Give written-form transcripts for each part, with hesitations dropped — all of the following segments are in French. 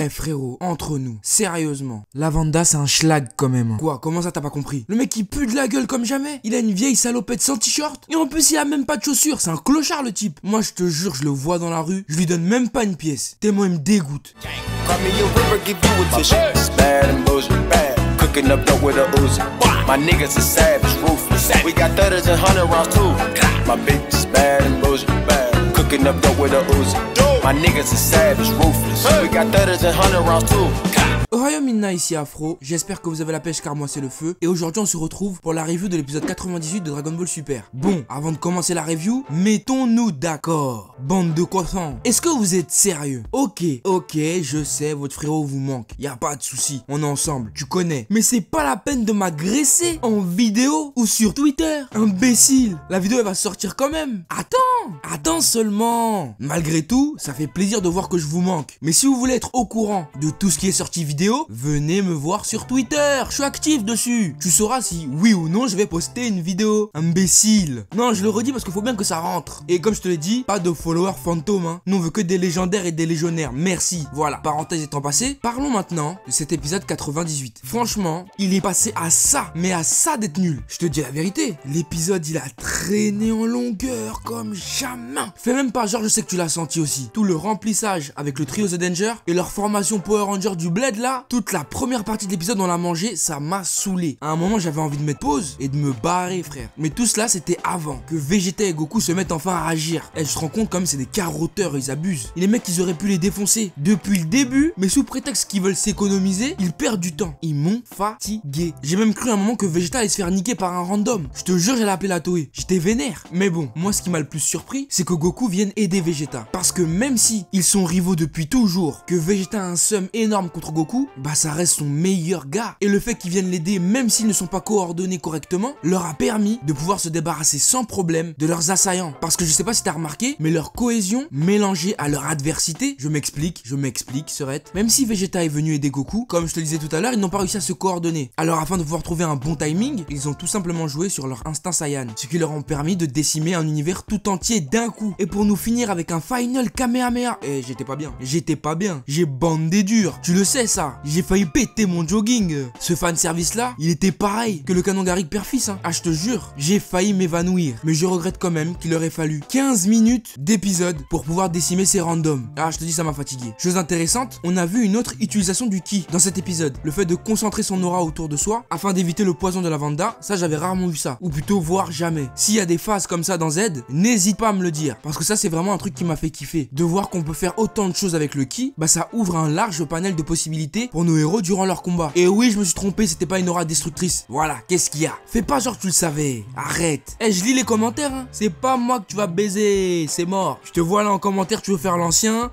Eh frérot, entre nous, sérieusement, Lavanda c'est un schlag quand même. Hein. Quoi, comment ça t'as pas compris? Le mec il pue de la gueule comme jamais. Il a une vieille salopette sans t-shirt. Et en plus il a même pas de chaussures, c'est un clochard le type. Moi je te jure, je le vois dans la rue, je lui donne même pas une pièce. Tellement il me dégoûte. Cooking up dope with a Uzi. My niggas are savage, ruthless. We got 30s and 100 rounds too. My bitch is bad and bullshit. Cooking up dope with a Uzi. My niggas are savage, ruthless. We got 30s and 100 rounds too. Ohio Minna ici Afro, j'espère que vous avez la pêche car moi c'est le feu. Et aujourd'hui on se retrouve pour la review de l'épisode 98 de Dragon Ball Super. Bon, avant de commencer la review, mettons-nous d'accord. Bande de cochons, est-ce que vous êtes sérieux? Ok, je sais, votre frérot vous manque, y a pas de souci, on est ensemble, tu connais. Mais c'est pas la peine de m'agresser en vidéo ou sur Twitter. Imbécile, la vidéo elle va sortir quand même. Attends seulement. Malgré tout, ça fait plaisir de voir que je vous manque. Mais si vous voulez être au courant de tout ce qui est sorti vidéo, venez me voir sur Twitter, je suis actif dessus. Tu sauras si oui ou non je vais poster une vidéo. Imbécile. Non, je le redis parce qu'il faut bien que ça rentre. Et comme je te l'ai dit, pas de followers fantômes, hein. Nous on veut que des légendaires et des légionnaires. Merci. Voilà, parenthèse étant passée, parlons maintenant de cet épisode 98. Franchement, il est passé à ça, mais à ça d'être nul. Je te dis la vérité, l'épisode il a traîné en longueur comme jamais. Fais même pas genre, je sais que tu l'as senti aussi. Tout le remplissage avec le trio The Danger et leur formation Power Ranger du bled là, toute la première partie de l'épisode on l'a mangé, ça m'a saoulé. À un moment j'avais envie de mettre pause et de me barrer frère. Mais tout cela c'était avant que Vegeta et Goku se mettent enfin à agir. Et je te rends compte comme c'est des carotteurs, ils abusent. Et les mecs ils auraient pu les défoncer depuis le début, mais sous prétexte qu'ils veulent s'économiser, ils perdent du temps. Ils m'ont fatigué. J'ai même cru à un moment que Vegeta allait se faire niquer par un random. Je te jure j'allais appeler la Toei. J'étais vénère. Mais bon, moi ce qui m'a le plus surpris, c'est que Goku vienne aider Vegeta. Parce que même si ils sont rivaux depuis toujours, que Vegeta a un seum énorme contre Goku, bah ça reste son meilleur gars. Et le fait qu'ils viennent l'aider même s'ils ne sont pas coordonnés correctement, leur a permis de pouvoir se débarrasser sans problème de leurs assaillants. Parce que je sais pas si t'as remarqué, mais leur cohésion mélangée à leur adversité, je m'explique, Serette. Même si Vegeta est venu aider Goku, comme je te le disais tout à l'heure, ils n'ont pas réussi à se coordonner. Alors afin de pouvoir trouver un bon timing, ils ont tout simplement joué sur leur instinct Saiyan, ce qui leur a permis de décimer un univers tout entier d'un coup. Et pour nous finir avec un final Kamehameha. Et j'étais pas bien, j'ai bandé dur, tu le sais ça. J'ai failli péter mon jogging. Ce fanservice là, il était pareil que le canon Garrick père-fils hein. Ah je te jure, j'ai failli m'évanouir. Mais je regrette quand même qu'il aurait fallu 15 minutes d'épisode pour pouvoir décimer ces randoms. Ah je te dis ça m'a fatigué. Chose intéressante, on a vu une autre utilisation du ki dans cet épisode. Le fait de concentrer son aura autour de soi afin d'éviter le poison de Lavanda. Ça j'avais rarement vu ça. Ou plutôt voir jamais. S'il y a des phases comme ça dans Z, n'hésite pas à me le dire. Parce que ça c'est vraiment un truc qui m'a fait kiffer. De voir qu'on peut faire autant de choses avec le ki, bah ça ouvre un large panel de possibilités pour nos héros durant leur combat. Et oui je me suis trompé, c'était pas une aura destructrice. Voilà, qu'est-ce qu'il y a? Fais pas genre tu le savais. Arrête. Je lis les commentaires hein. C'est pas moi que tu vas baiser, c'est mort. Je te vois là en commentaire, tu veux faire l'ancien.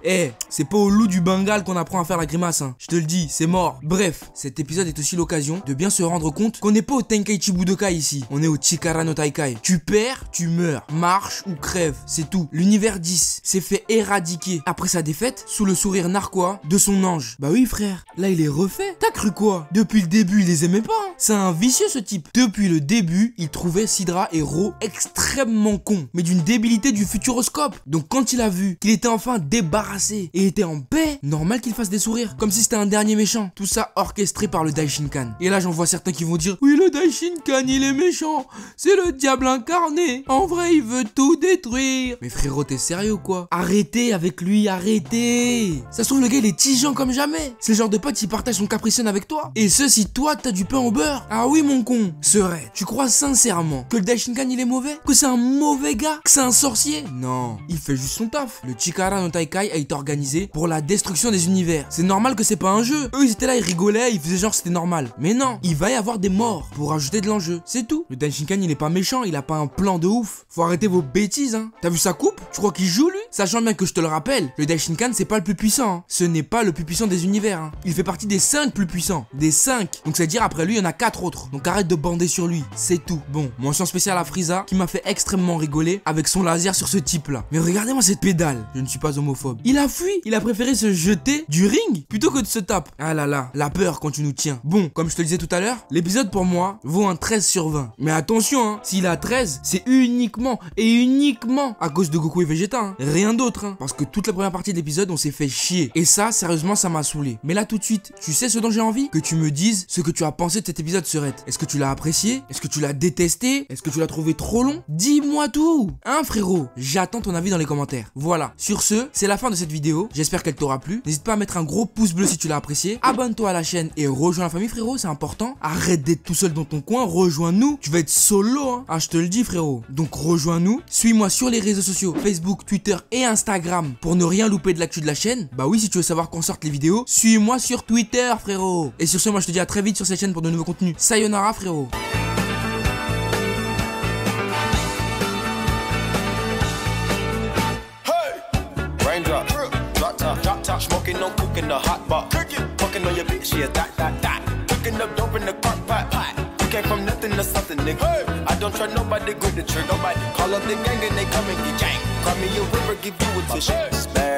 C'est pas au loup du Bengale qu'on apprend à faire la grimace hein. Je te le dis, c'est mort. Bref, cet épisode est aussi l'occasion de bien se rendre compte qu'on n'est pas au Tenkaichi Budokai ici. On est au Chikara no Taikai. Tu perds, tu meurs. Marche ou crève, c'est tout. L'univers 10 s'est fait éradiquer après sa défaite sous le sourire narquois de son ange. Bah oui frère, là il est refait. T'as cru quoi? Depuis le début il les aimait pas hein. C'est un vicieux ce type. Depuis le début il trouvait Sidra et Ro extrêmement con, mais d'une débilité du futuroscope. Donc quand il a vu qu'il était enfin débarrassé et était en paix, normal qu'il fasse des sourires, comme si c'était un dernier méchant. Tout ça orchestré par le Daishinkan. Et là j'en vois certains qui vont dire oui le Daishinkan il est méchant, c'est le diable incarné, en vrai il veut tout détruire. Mais frérot t'es sérieux quoi? Arrêtez avec lui, arrêtez. Ça se trouve le gars il est tigeant comme jamais. C'est le genre de pote qui partage son capricène avec toi. Et ce si toi t'as du pain au beurre. Ah oui mon con. Serait, tu crois sincèrement que le Daishinkan il est mauvais? Que c'est un mauvais gars? Que c'est un sorcier? Non, il fait juste son taf. Le Chikara no Taikai a été organisé pour la destruction des univers. C'est normal que c'est pas un jeu. Eux ils étaient là, ils rigolaient, ils faisaient genre c'était normal. Mais non, il va y avoir des morts pour ajouter de l'enjeu. C'est tout. Le Daishinkan il est pas méchant, il a pas un plan de ouf. Faut arrêter vos bêtises hein. T'as vu sa coupe? Tu crois qu'il joue lui? Sachant bien que je te le rappelle, le Daishinkan c'est pas le plus puissant hein. Ce n'est pas le plus puissant des univers hein. Il il fait partie des 5 plus puissants. Des 5. Donc c'est à dire après lui, il y en a 4 autres. Donc arrête de bander sur lui. C'est tout. Bon, mention spéciale à Frieza qui m'a fait extrêmement rigoler avec son laser sur ce type là. Mais regardez-moi cette pédale. Je ne suis pas homophobe. Il a fui. Il a préféré se jeter du ring plutôt que de se taper. Ah là là, la peur quand tu nous tiens. Bon, comme je te le disais tout à l'heure, l'épisode pour moi vaut un 13 sur 20. Mais attention, hein, s'il a 13, c'est uniquement à cause de Goku et Vegeta. Hein. Rien d'autre. Hein. Parce que toute la première partie de l'épisode, on s'est fait chier. Et ça, sérieusement, ça m'a saoulé. Mais là, tout de suite, tu sais ce dont j'ai envie? Que tu me dises ce que tu as pensé de cet épisode, Serette. Est-ce que tu l'as apprécié? Est-ce que tu l'as détesté? Est-ce que tu l'as trouvé trop long? Dis-moi tout. Hein, frérot? J'attends ton avis dans les commentaires. Voilà. Sur ce, c'est la fin de cette vidéo. J'espère qu'elle t'aura plu. N'hésite pas à mettre un gros pouce bleu si tu l'as apprécié. Abonne-toi à la chaîne et rejoins la famille, frérot. C'est important. Arrête d'être tout seul dans ton coin. Rejoins-nous. Tu vas être solo, hein. Ah, je te le dis, frérot. Donc, rejoins-nous. Suis-moi sur les réseaux sociaux Facebook, Twitter et Instagram pour ne rien louper de l'actu de la chaîne. Bah oui, si tu veux savoir quand sortent les vidéos, suis-moi sur Twitter, frérot. Et sur ce, moi, je te dis à très vite sur cette chaîne pour de nouveaux contenus. Sayonara, frérot. Smoking no cook in the hot pot. Fucking on your bitch, yeah, that. Cooking up dope in the crock pot. You came from nothing to something, nigga. Hey. I don't try nobody, grip the trick. Nobody call up the gang and they come and get gang. Cry me a river, give you a tissue. Hey. Bad